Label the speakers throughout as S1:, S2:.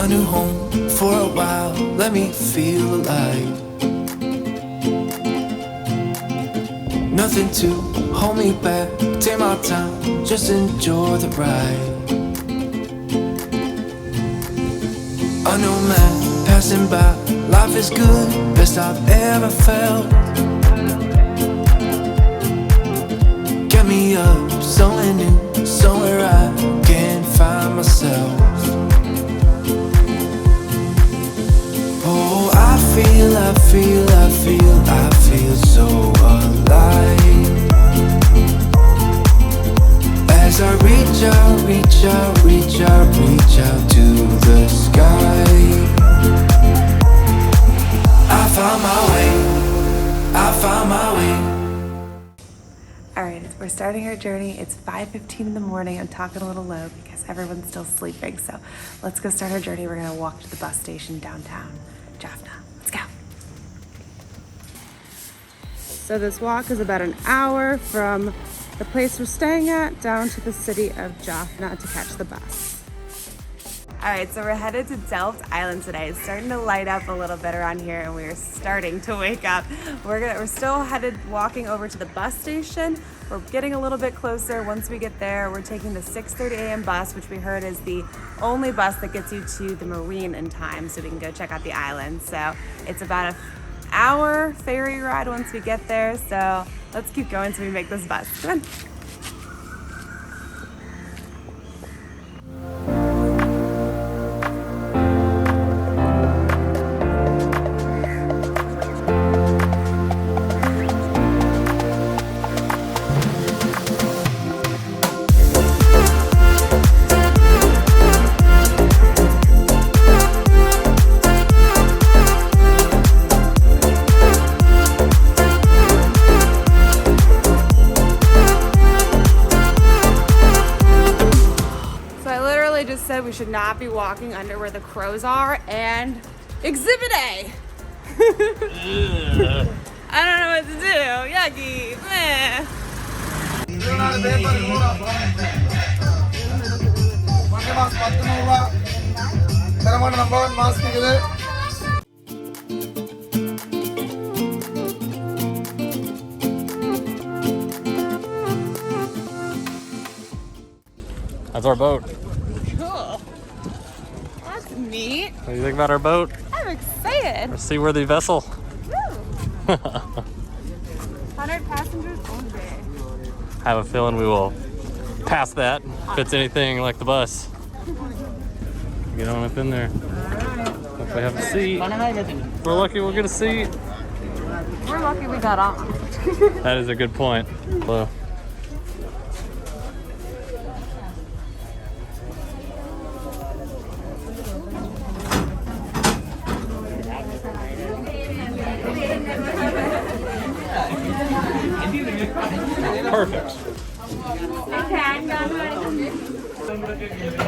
S1: a new home for a while, let me feel alive. Nothing to hold me back, take my time, just enjoy the ride. A new man passing by, life is good, best I've ever felt. Get me up, somewhere new, somewhere I can find myself. Oh, I feel so alive. As I reach out to the sky. I found my way.
S2: Alright, we're starting our journey. It's 5:15 in the morning. I'm talking a little low because everyone's still sleeping. So let's go start our journey. We're gonna walk to the bus station downtown Jaffna. Let's go. So this walk is about an hour from the place we're staying at down to the city of Jaffna to catch the bus. All right, so we're headed to Delft Island today. It's starting to light up a little bit around here and we're starting to wake up. We're still walking over to the bus station. We're getting a little bit closer. Once we get there, we're taking the 6:30 a.m. bus, which we heard is the only bus that gets you to the marine in time so we can go check out the island. So it's about an hour ferry ride once we get there. So let's keep going till we make this bus. Come on. Said we should not be walking under where the crows are, and exhibit A. I don't know what to do. Yucky. Meh.
S3: That's our boat.
S2: Cool. That's neat.
S3: What do you think about our boat?
S2: I'm excited.
S3: Our seaworthy vessel.
S2: Woo. 100 passengers only.
S3: I have a feeling we will pass that if it's anything like the bus. Get on up in there. If we have a seat. We're lucky we'll get a seat.
S2: We're lucky we got on.
S3: That is a good point. Hello. Perfect.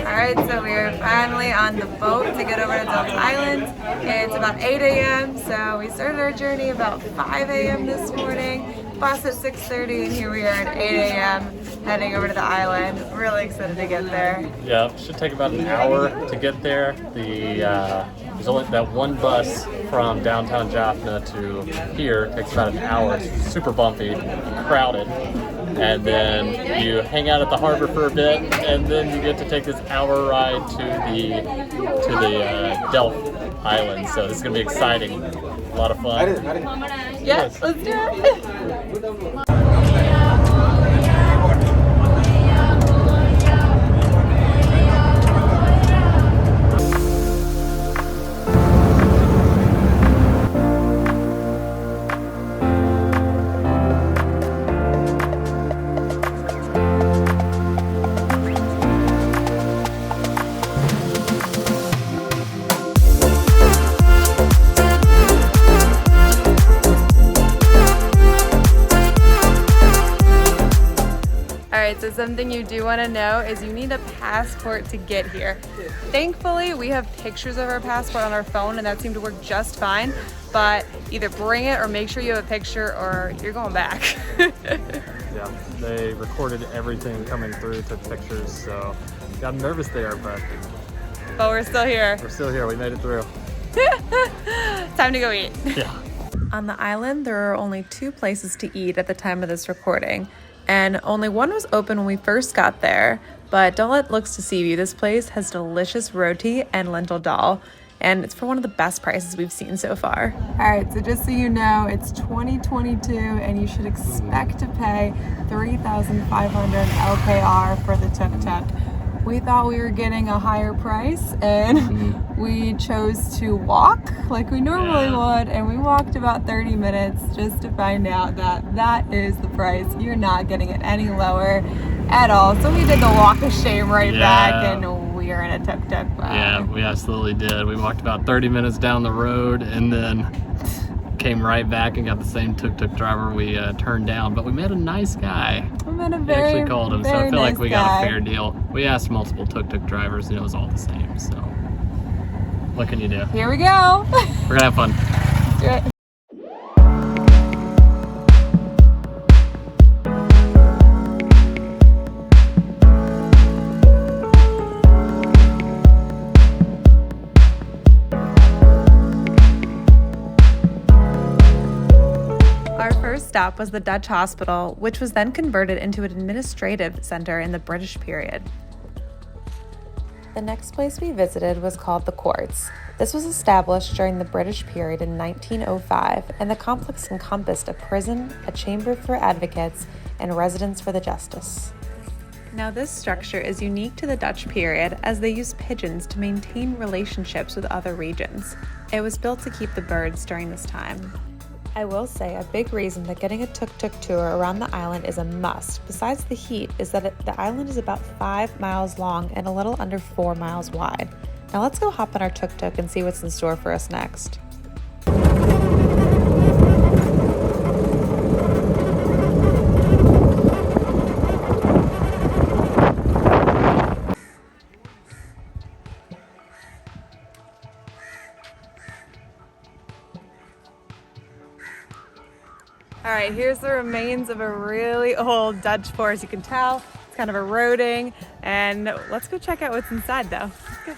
S2: Alright, so we are finally on the boat to get over to Delft Island. It's about 8 a.m. so we started our journey about 5 a.m. this morning. Bus at 6:30 and here we are at 8 a.m. heading over to the island. Really excited to get there.
S3: Yeah, it should take about an hour to get there. There's only that one bus from downtown Jaffna to here. It takes about an hour. It's super bumpy, crowded. And then you hang out at the harbor for a bit, and then you get to take this hour ride to the Delft Island. So this is gonna be exciting. A lot of fun.
S2: Yes, let's do it. So something you do want to know is you need a passport to get here. Thankfully, we have pictures of our passport on our phone and that seemed to work just fine, but either bring it or make sure you have a picture or you're going back.
S3: Yeah, they recorded everything coming through, took pictures, so got nervous there, but
S2: but we're still here.
S3: We're still here. We made it through.
S2: Time to go eat.
S3: Yeah.
S2: On the island, there are only 2 places to eat at the time of this recording, and only one was open when we first got there. But don't let looks deceive you. This place has delicious roti and lentil dal, and it's for one of the best prices we've seen so far. All right, so just so you know, it's 2022, and you should expect to pay 3,500 LKR for the Tuk Tuk. We thought we were getting a higher price, and we chose to walk like we normally would, and we walked about 30 minutes just to find out that that is the price. You're not getting it any lower at all. So we did the walk of shame right back, and we are in a tuk tuk.
S3: Yeah, we absolutely did. We walked about 30 minutes down the road and then came right back and got the same tuk-tuk driver we turned down, but we met a nice guy.
S2: We met a
S3: We actually called him, so I feel
S2: nice
S3: like we got a fair deal. We asked multiple tuk-tuk drivers and it was all the same, so what can you do?
S2: Here we go.
S3: We're gonna have fun.
S2: Let's do it. Stop was the Dutch hospital, which was then converted into an administrative center in the British period. The next place we visited was called the Courts. This was established during the British period in 1905, and the complex encompassed a prison, a chamber for advocates, and residence for the justice. Now this structure is unique to the Dutch period as they used pigeons to maintain relationships with other regions. It was built to keep the birds during this time. I will say a big reason that getting a tuk-tuk tour around the island is a must, besides the heat, is that the island is about 5 miles long and a little under 4 miles wide. Now let's go hop on our tuk-tuk and see what's in store for us next. All right, here's the remains of a really old Dutch fort. As you can tell, it's kind of eroding. And let's go check out what's inside though. Let's go.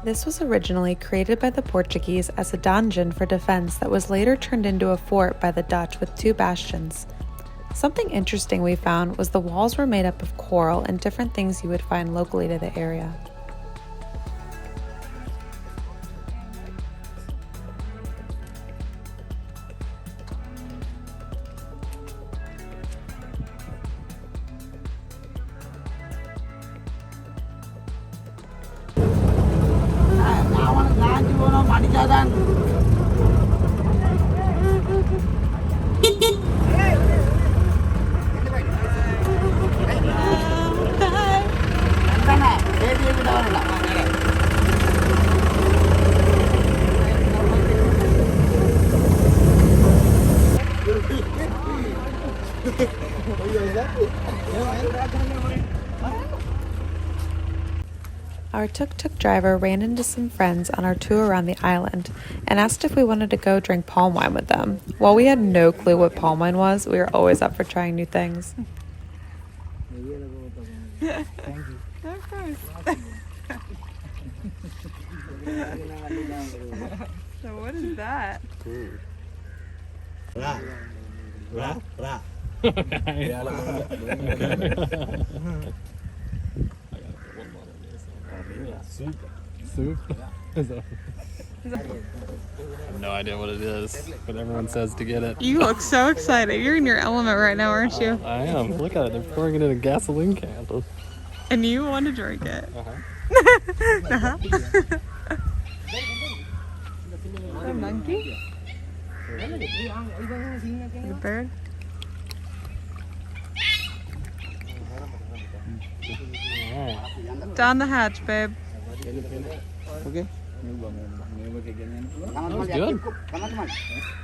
S2: This was originally created by the Portuguese as a dungeon for defense that was later turned into a fort by the Dutch with 2 bastions. Something interesting we found was the walls were made up of coral and different things you would find locally to the area. Our tuk-tuk driver ran into some friends on our tour around the island and asked if we wanted to go drink palm wine with them. While we had no clue what palm wine was, we were always up for trying new things.
S4: Thank you.
S2: Of course. So what is that?
S3: Soup? I have no idea what it is, but everyone says to get it.
S2: You look so excited. You're in your element right now, aren't you?
S3: I am. Look at it. They're pouring it in a gasoline can.
S2: And you want to drink it.
S3: Uh-huh.
S2: A monkey? The bird? Down the hatch, babe.
S4: Okay.
S3: That was good.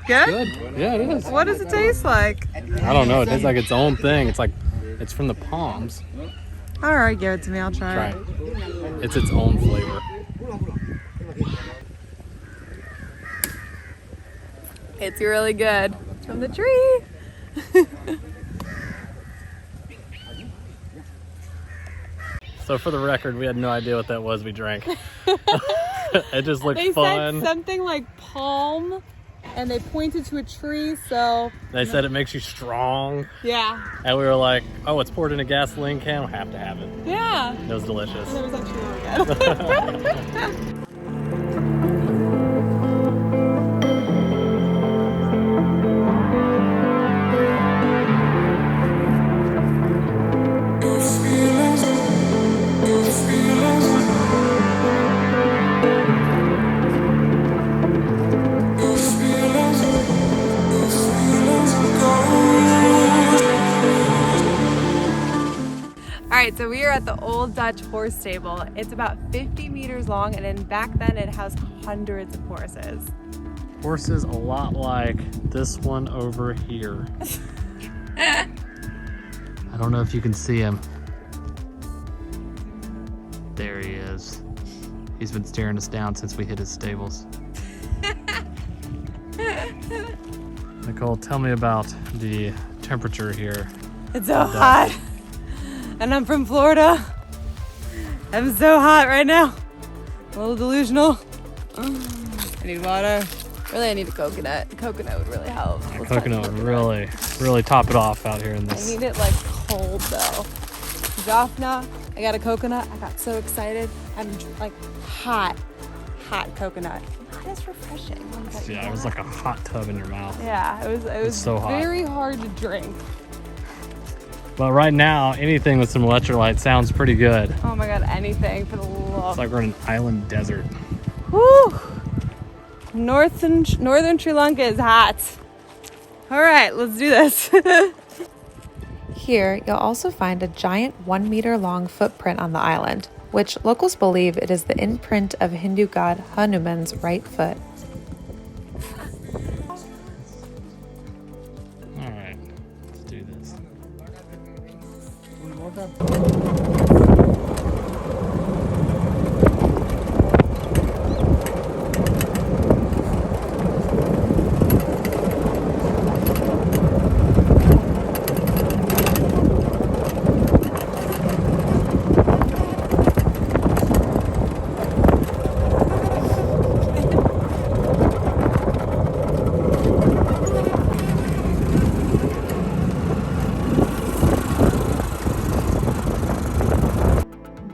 S2: Good?
S3: Good. Yeah, it is.
S2: What does it taste like?
S3: I don't know. It tastes like its own thing. It's from the palms.
S2: All right, give it to me. I'll try
S3: Try
S2: it.
S3: it. It's its own flavor.
S2: It's really good. From the tree.
S3: So for the record, we had no idea what that was we drank. It just looked fun.
S2: They said something like palm, and they pointed to a tree, so...
S3: They said it makes you strong.
S2: Yeah.
S3: And we were like, oh, it's poured in a gasoline can, we'll have to have it.
S2: Yeah.
S3: It was delicious.
S2: It was actually really good. Alright, so we are at the Old Dutch Horse Stable. It's about 50 meters long, and then back then it housed hundreds of horses.
S3: Horses a lot like this one over here. I don't know if you can see him. There he is. He's been staring us down since we hit his stables. Nicole, tell me about the temperature here.
S2: It's so hot. And I'm from Florida. I'm so hot right now. A little delusional. I need water. Really, I need a coconut. Coconut would really help.
S3: Coconut would really top it off out here in this.
S2: I need it like cold though. Jaffna, I got a coconut. I got so excited. I'm like hot coconut. Not as refreshing.
S3: Yeah, it was like a hot tub in your mouth.
S2: Yeah, it was
S3: so hot.
S2: Very hard to drink.
S3: But right now, anything with some electrolyte sounds pretty good.
S2: Oh my god, anything for the love.
S3: It's like we're in an island desert.
S2: Woo! Northern Sri Lanka is hot. All right, let's do this.
S5: Here, you'll also find a giant 1 meter long footprint on the island, which locals believe it is the imprint of Hindu god Hanuman's right foot.
S3: All right, let's do this.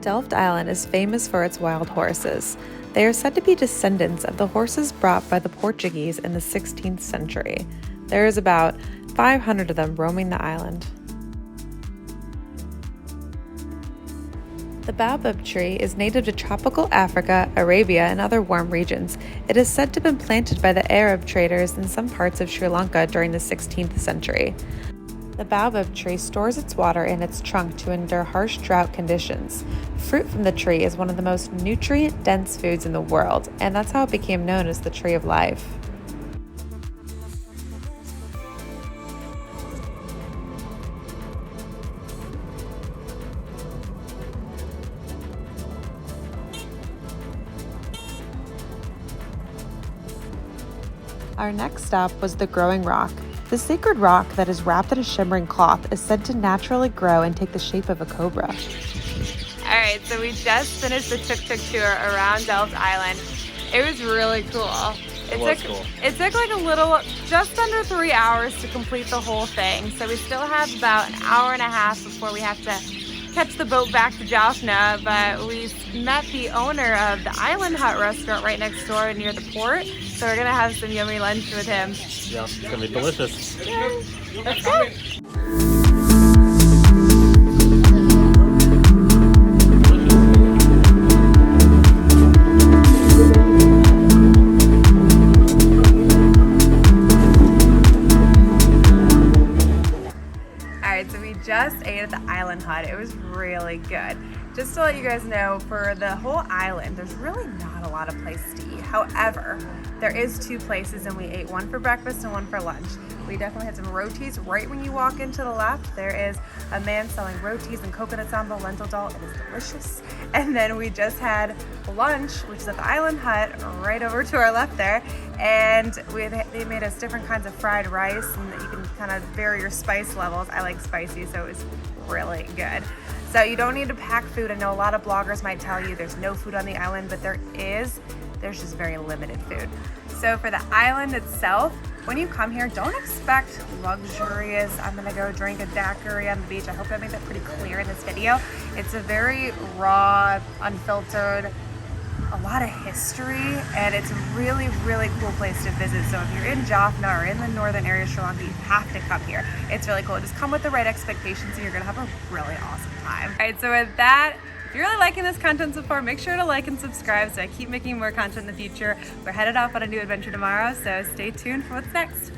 S5: Delft Island is famous for its wild horses. They are said to be descendants of the horses brought by the Portuguese in the 16th century. There is about 500 of them roaming the island. The Baobab tree is native to tropical Africa, Arabia, and other warm regions. It is said to have been planted by the Arab traders in some parts of Sri Lanka during the 16th century. The baobab tree stores its water in its trunk to endure harsh drought conditions. Fruit from the tree is one of the most nutrient-dense foods in the world, and that's how it became known as the tree of life. Our next stop was the growing rock. The sacred rock that is wrapped in a shimmering cloth is said to naturally grow and take the shape of a cobra.
S2: All right, so we just finished the Tuk Tuk Tour around Delft Island. It was really cool. It took like a little, just under 3 hours to complete the whole thing. So we still have about an hour and a half before we have to catch the boat back to Jaffna. But we met the owner of the Island Hut restaurant right next door near the port. So we're gonna have some yummy lunch with him.
S3: Yeah, it's gonna be delicious.
S2: Yeah. Let's go. Alright, so we just ate at the Island Hut. It was really good. just to let you guys know, for the whole island, there's really not a lot of places to eat. However, there is 2 places, and we ate one for breakfast and one for lunch. We definitely had some rotis right when you walk into the left. There is a man selling rotis and coconut sambal lentil dal. It is delicious. And then we just had lunch, which is at the Island Hut right over to our left there. And they made us different kinds of fried rice, and you can kind of vary your spice levels. I like spicy, so it was really good. So you don't need to pack food. I know a lot of bloggers might tell you there's no food on the island, but there's just very limited food. So for the island itself, when you come here, don't expect luxurious, I'm gonna go drink a daiquiri on the beach. I hope I made that pretty clear in this video. It's a very raw, unfiltered, a lot of history, and it's a really, really cool place to visit. So if you're in Jaffna or in the northern area of Sri Lanka, you have to come here. It's really cool. Just come with the right expectations and you're gonna have a really awesome time. All right, so with that, if you're really liking this content so far, make sure to like and subscribe so I keep making more content in the future. We're headed off on a new adventure tomorrow, so stay tuned for what's next.